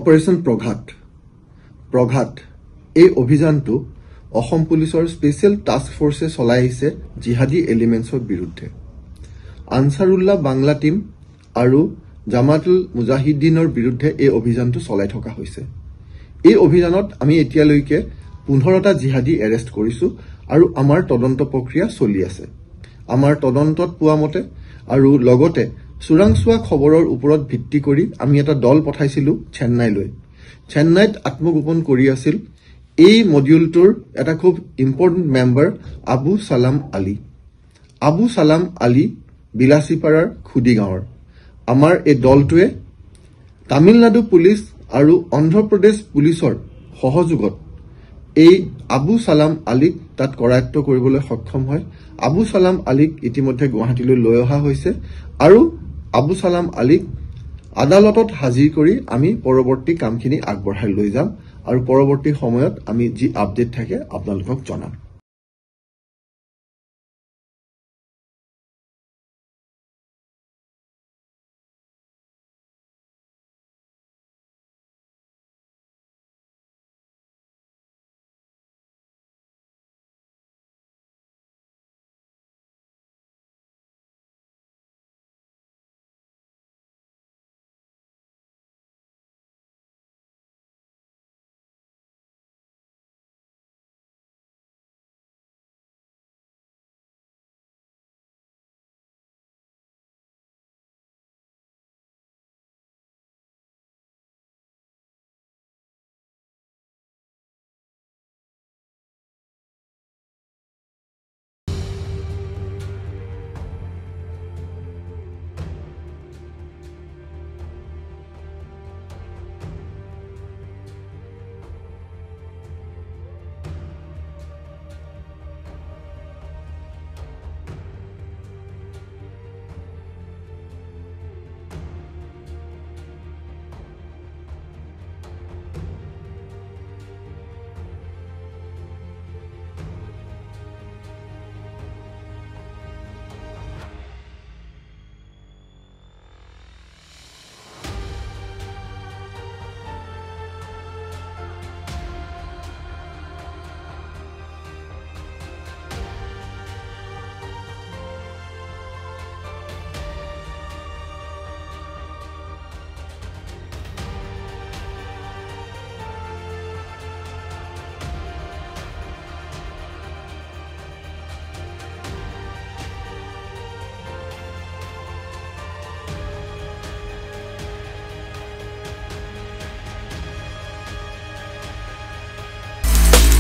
operation প্ৰঘাত এই অভিযানটো অসম পুলিচৰ স্পেচিয়েল টাস্ক ফোৰ্সে চলাই আহিছে জিহাদী এলিমেন্টছৰ বিৰুদ্ধে আনসাৰুল্লাহ বাংলা টিম আৰু জামাতুল মুজাহিদিনৰ বিৰুদ্ধে এই অভিযানটো চলাই থকা হৈছে এই অভিযানত আমি এতিয়ালৈকে 15টা জিহাদী এৰেষ্ট কৰিছো আৰু আমাৰ তদন্ত প্ৰক্ৰিয়া চলি আছে আমাৰ তদন্তত পোৱা মতে আৰু লগতে চুৰাংচোৱা খবৰৰ ওপৰত ভিত্তি কৰি আমি এটা দল পঠাইছিলো চেন্নাইত আত্মগোপন কৰি আছিল এই মডিউলটোৰ এটা খুব ইম্পৰ্টেন্ট মেম্বাৰ আবু সালাম আলী বিলাসীপাৰাৰ খুদি গাঁৱৰ আমাৰ এই দলটোৱে তামিলনাডু পুলিচ আৰু অন্ধ্ৰপ্ৰদেশ পুলিচৰ সহযোগত এই আবু সালাম আলীক তাত কৰায়ত্ব কৰিবলৈ সক্ষম হয় আবু সালাম আলীক ইতিমধ্যে গুৱাহাটীলৈ লৈ অহা হৈছে আৰু আবু সালাম আলীক আদালতত হাজিৰ কৰি আমি পৰৱৰ্তী কামখিনি আগবঢ়াই লৈ যাম আৰু পৰৱৰ্তী সময়ত আমি যি আপডেট থাকে আপোনালোকক জনাম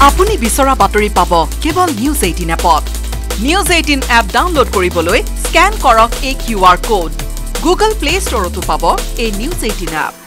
আপুনি বিচৰা বাতৰি পাব কেৱল নিউজ 18 এপত নিউজ 18 এপ ডাউনলোড কৰিবলৈ স্ক্যান কৰক এই QR কোড গুগল প্লে ষ্টৰতো পাব এই নিউজ 18 এপ